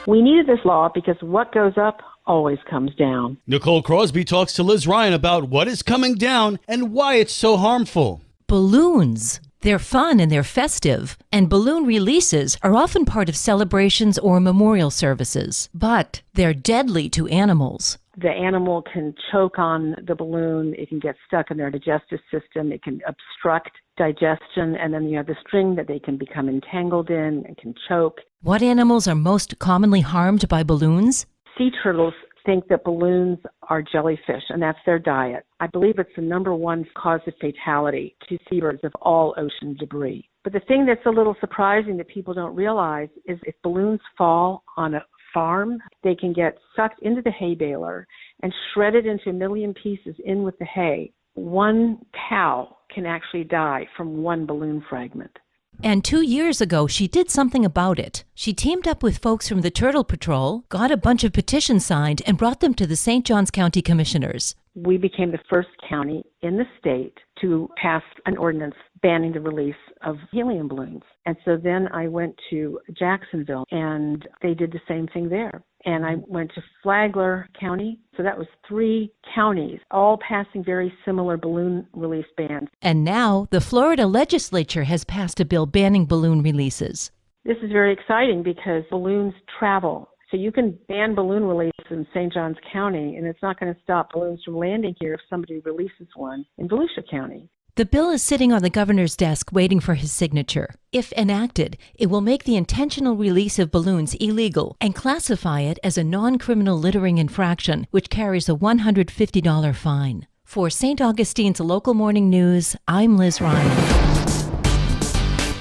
We needed this law because what goes up always comes down. Nicole Crosby talks to Liz Ryan about what is coming down and why it's so harmful. Balloons. They're fun and they're festive, and balloon releases are often part of celebrations or memorial services, but they're deadly to animals. The animal can choke on the balloon, it can get stuck in their digestive system, it can obstruct digestion, and then you have the string that they can become entangled in and can choke. What animals are most commonly harmed by balloons? Sea turtles think that balloons are jellyfish, and that's their diet. I believe it's the number one cause of fatality to seabirds of all ocean debris. But the thing that's a little surprising that people don't realize is if balloons fall on a farm, they can get sucked into the hay baler and shredded into a million pieces in with the hay. One cow can actually die from one balloon fragment. And 2 years ago, she did something about it. She teamed up with folks from the Turtle Patrol, got a bunch of petitions signed, and brought them to the St. Johns County Commissioners. We became the first county in the state to pass an ordinance banning the release of helium balloons. And so then I went to Jacksonville, and they did the same thing there. And I went to Flagler County. So that was 3 counties, all passing very similar balloon release bans. And now the Florida legislature has passed a bill banning balloon releases. This is very exciting because balloons travel. So you can ban balloon release in St. Johns County, and it's not going to stop balloons from landing here if somebody releases one in Volusia County. The bill is sitting on the governor's desk waiting for his signature. If enacted, it will make the intentional release of balloons illegal and classify it as a non-criminal littering infraction, which carries a $150 fine. For St. Augustine's Local Morning News, I'm Liz Ryan.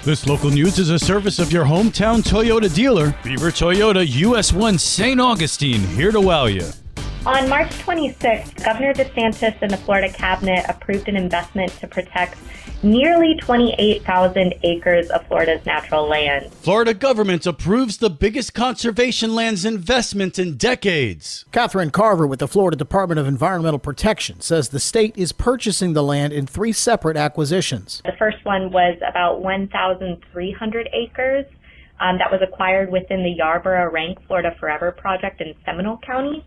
This local news is a service of your hometown Toyota dealer, Beaver Toyota US 1 St. Augustine, here to wow you. On March 26th, Governor DeSantis and the Florida Cabinet approved an investment to protect nearly 28,000 acres of Florida's natural land. Florida government approves the biggest conservation lands investment in decades. Catherine Carver with the Florida Department of Environmental Protection says the state is purchasing the land in 3 separate acquisitions. The first one was about 1,300 acres that was acquired within the Yarborough Rank Florida Forever project in Seminole County.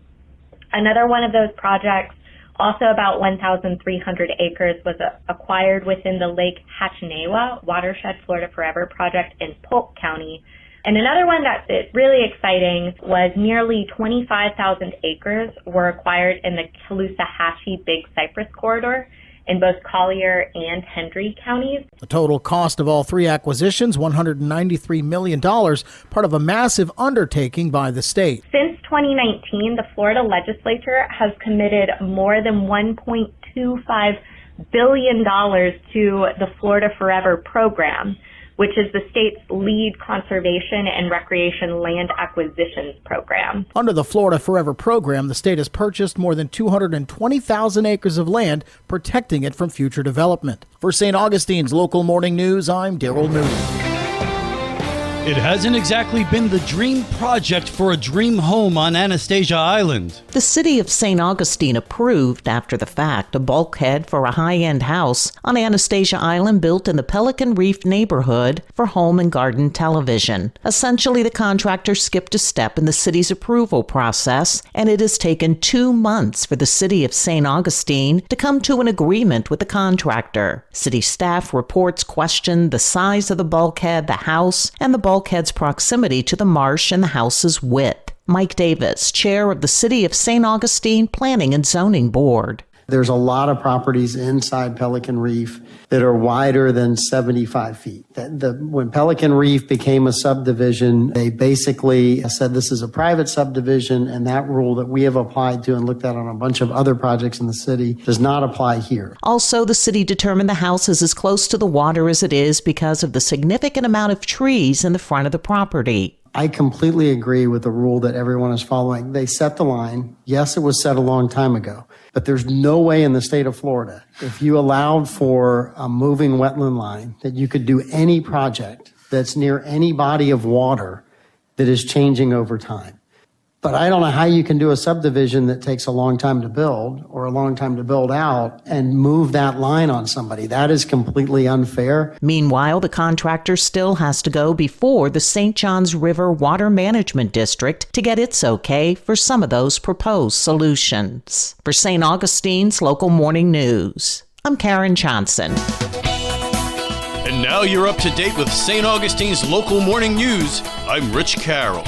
Another one of those projects, also about 1,300 acres, was acquired within the Lake Hatchinawa Watershed Florida Forever project in Polk County. And another one that's really exciting was nearly 25,000 acres were acquired in the Caloosahatchee Big Cypress corridor in both Collier and Hendry counties. The total cost of all 3 acquisitions, $193 million, part of a massive undertaking by the state. Since 2019, the Florida legislature has committed more than $1.25 billion to the Florida Forever program, which is the state's lead conservation and recreation land acquisitions program. Under the Florida Forever program, the state has purchased more than 220,000 acres of land, protecting it from future development. For St. Augustine's Local Morning News, I'm Daryl Newton. It hasn't exactly been the dream project for a dream home on Anastasia Island. The city of St. Augustine approved, after the fact, a bulkhead for a high-end house on Anastasia Island built in the Pelican Reef neighborhood for home and garden television. Essentially, the contractor skipped a step in the city's approval process, and it has taken 2 months for the city of St. Augustine to come to an agreement with the contractor. City staff reports questioned the size of the bulkhead, the house, and the bulkhead's proximity to the marsh and the house's width. Mike Davis, chair of the City of St. Augustine Planning and Zoning Board. There's a lot of properties inside Pelican Reef that are wider than 75 feet. When Pelican Reef became a subdivision, they basically said this is a private subdivision, and that rule that we have applied to and looked at on a bunch of other projects in the city does not apply here. Also, the city determined the house is as close to the water as it is because of the significant amount of trees in the front of the property. I completely agree with the rule that everyone is following. They set the line. Yes, it was set a long time ago, but there's no way in the state of Florida, if you allowed for a moving wetland line, that you could do any project that's near any body of water that is changing over time. But I don't know how you can do a subdivision that takes a long time to build or a long time to build out and move that line on somebody. That is completely unfair. Meanwhile, the contractor still has to go before the St. Johns River Water Management District to get its okay for some of those proposed solutions. For St. Augustine's Local Morning News, I'm Karen Johnson. And now you're up to date with St. Augustine's Local Morning News. I'm Rich Carroll.